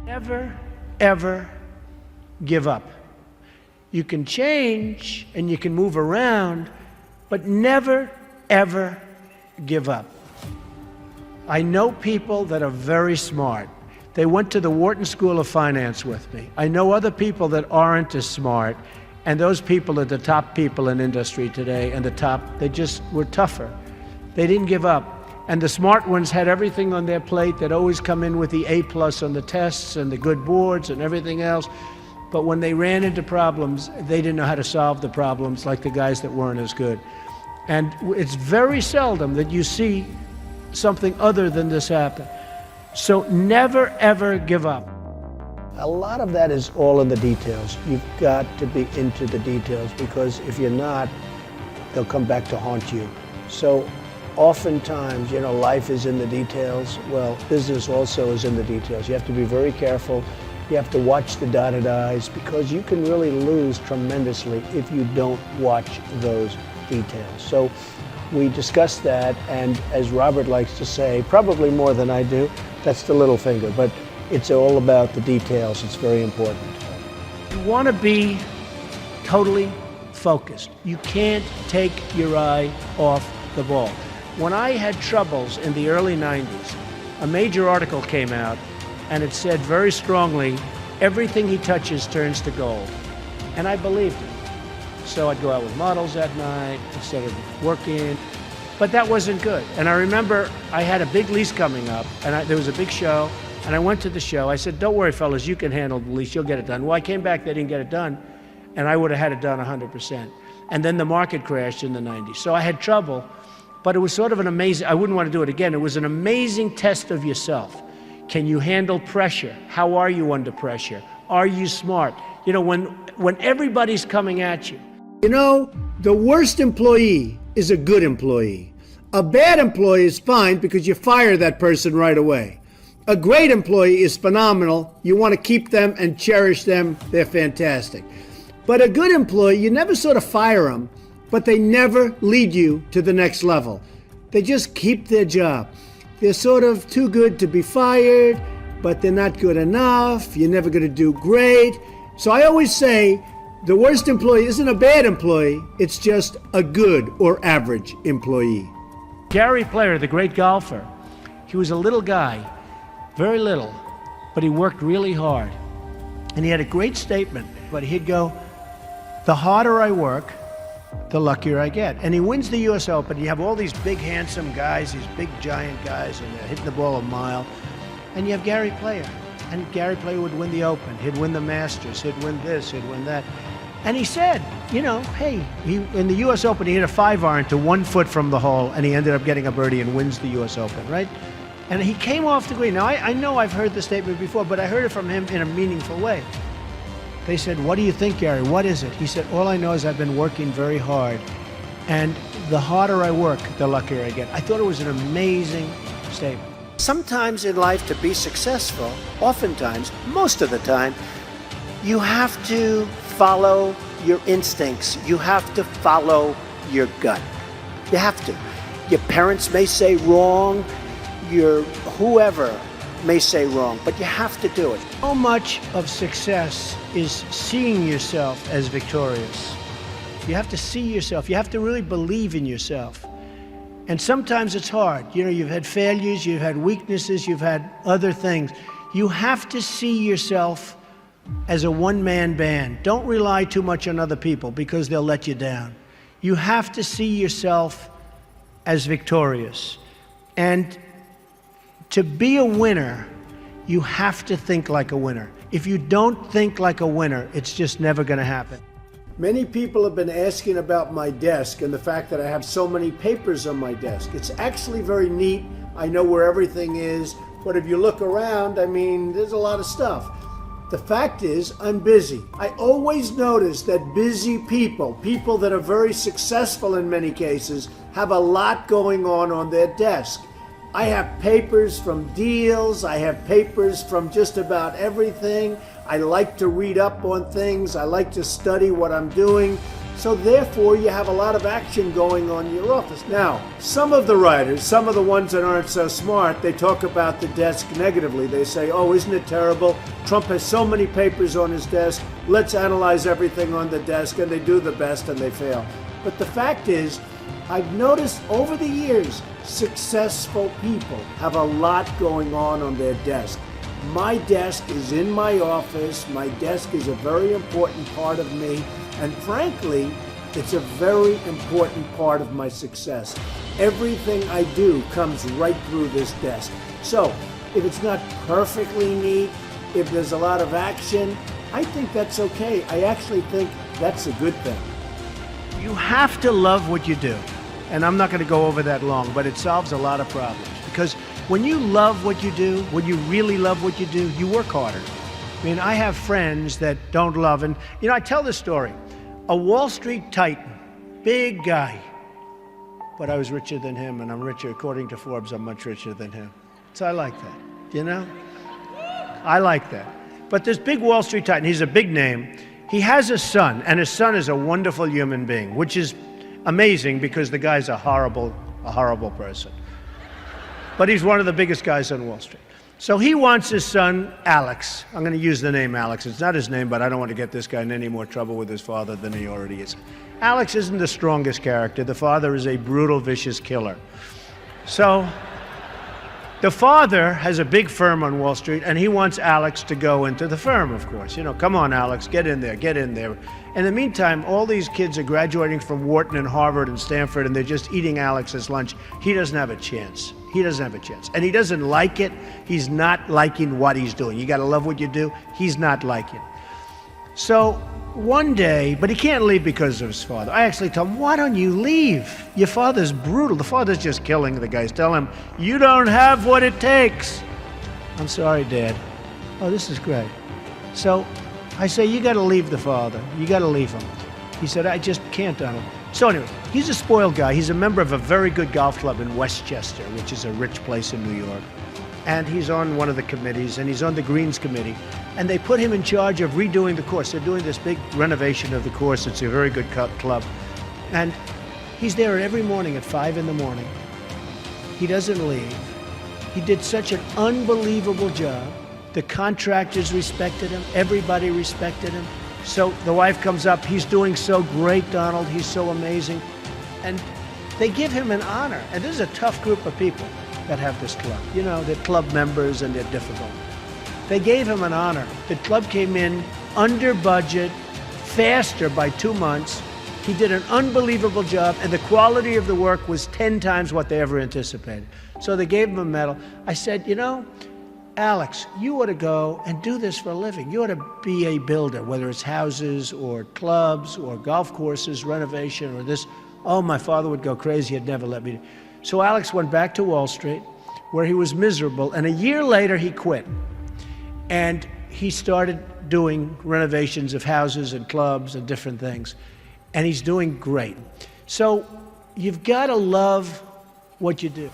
Never, ever give up. You can change and you can move around, but never, ever give up. I know people that are very smart. They went to the Wharton School of Finance with me. I know other people that aren't as smart, and those people are the top people in industry today, and they just were tougher. They didn't give up. And the smart ones had everything on their plate. They'd always come in with the A+ on the tests and the good boards and everything else. But when they ran into problems, they didn't know how to solve the problems like the guys that weren't as good. And it's very seldom that you see something other than this happen. So never, ever give up. A lot of that is all in the details. You've got to be into the details, because if you're not, they'll come back to haunt you. So oftentimes, life is in the details. Well, business also is in the details. You have to be very careful. You have to watch the dotted I's, because you can really lose tremendously if you don't watch those details. So we discussed that, and as Robert likes to say, probably more than I do, that's the little finger, but it's all about the details. It's very important. You want to be totally focused. You can't take your eye off the ball. When I had troubles in the early 90s, a major article came out, and it said very strongly, everything he touches turns to gold. And I believed it. So I'd go out with models at night instead of working. But that wasn't good. And I remember I had a big lease coming up, and there was a big show, and I went to the show. I said, don't worry, fellas, you can handle the lease, you'll get it done. Well, I came back, they didn't get it done, and I would have had it done 100%. And then the market crashed in the 90s. So I had trouble, but it was sort of an amazing, I wouldn't want to do it again. It was an amazing test of yourself. Can you handle pressure? How are you under pressure? Are you smart? When everybody's coming at you. The worst employee is a good employee. A bad employee is fine because you fire that person right away. A great employee is phenomenal. You want to keep them and cherish them. They're fantastic. But a good employee, you never sort of fire them, but they never lead you to the next level. They just keep their job. They're sort of too good to be fired, but they're not good enough. You're never going to do great. So I always say, the worst employee isn't a bad employee, it's just a good or average employee. Gary Player, the great golfer, he was a little guy, very little, but he worked really hard. And he had a great statement, but he'd go, the harder I work, the luckier I get. And he wins the US Open. You have all these big, handsome guys, these big, giant guys, and they're hitting the ball a mile. And you have Gary Player. And Gary Player would win the Open. He'd win the Masters. He'd win this. He'd win that. And he said, hey, in the US Open, he hit a 5-iron to 1 foot from the hole, and he ended up getting a birdie and wins the US Open, right? And he came off the green. Now, I know I've heard the statement before, but I heard it from him in a meaningful way. They said, what do you think, Gary? What is it? He said, all I know is I've been working very hard, and the harder I work, the luckier I get. I thought it was an amazing statement. Sometimes in life, to be successful, oftentimes, most of the time, you have to follow your instincts. You have to follow your gut. You have to. Your parents may say wrong, your whoever may say wrong, but you have to do it. So much of success is seeing yourself as victorious. You have to see yourself. You have to really believe in yourself. And sometimes it's hard. You've had failures, you've had weaknesses, you've had other things. You have to see yourself as a one-man band. Don't rely too much on other people, because they'll let you down. You have to see yourself as victorious. And to be a winner, you have to think like a winner. If you don't think like a winner, it's just never going to happen. Many people have been asking about my desk and the fact that I have so many papers on my desk. It's actually very neat. I know where everything is, but if you look around, there's a lot of stuff. The fact is, I'm busy. I always notice that busy people that are very successful in many cases, have a lot going on their desk. I have papers from deals, I have papers from just about everything. I like to read up on things, I like to study what I'm doing. So therefore, you have a lot of action going on in your office. Now, some of the writers, some of the ones that aren't so smart, they talk about the desk negatively. They say, oh, isn't it terrible? Trump has so many papers on his desk. Let's analyze everything on the desk. And they do the best and they fail. But the fact is, I've noticed over the years, successful people have a lot going on their desk. My desk is in my office. My desk is a very important part of me. And frankly, it's a very important part of my success. Everything I do comes right through this desk. So if it's not perfectly neat, if there's a lot of action, I think that's okay. I actually think that's a good thing. You have to love what you do. And I'm not going to go over that long, but it solves a lot of problems. Because when you love what you do, when you really love what you do, you work harder. I mean, I have friends that don't love, and I tell this story. A Wall Street titan, big guy, but I was richer than him, and I'm richer, according to Forbes, I'm much richer than him. So I like that, I like that. But this big Wall Street titan, he's a big name. He has a son, and his son is a wonderful human being, which is amazing because the guy's a horrible person. But he's one of the biggest guys on Wall Street. So he wants his son, Alex. I'm going to use the name Alex. It's not his name, but I don't want to get this guy in any more trouble with his father than he already is. Alex isn't the strongest character. The father is a brutal, vicious killer. So the father has a big firm on Wall Street, and he wants Alex to go into the firm, of course. Come on, Alex, get in there, get in there. In the meantime, all these kids are graduating from Wharton and Harvard and Stanford, and they're just eating Alex's lunch. He doesn't have a chance. He doesn't have a chance. And he doesn't like it. He's not liking what he's doing. You got to love what you do. He's not liking it. So one day, but he can't leave because of his father. I actually tell him, why don't you leave? Your father's brutal. The father's just killing the guys. Tell him, you don't have what it takes. I'm sorry, Dad. Oh, this is great. So I say, you got to leave the father. You got to leave him. He said, I just can't, Donald. So anyway, he's a spoiled guy. He's a member of a very good golf club in Westchester, which is a rich place in New York. And he's on one of the committees, and he's on the Greens Committee. And they put him in charge of redoing the course. They're doing this big renovation of the course. It's a very good club. And he's there every morning at 5 in the morning. He doesn't leave. He did such an unbelievable job. The contractors respected him. Everybody respected him. So the wife comes up, he's doing so great, Donald, he's so amazing. And they give him an honor. And this is a tough group of people that have this club. They're club members and they're difficult. They gave him an honor. The club came in under budget, faster by 2 months. He did an unbelievable job, and the quality of the work was 10 times what they ever anticipated. So they gave him a medal. I said, Alex, you ought to go and do this for a living. You ought to be a builder, whether it's houses or clubs or golf courses, renovation or this. Oh, my father would go crazy. He'd never let me. So Alex went back to Wall Street, where he was miserable. And a year later, he quit. And he started doing renovations of houses and clubs and different things. And he's doing great. So you've got to love what you do.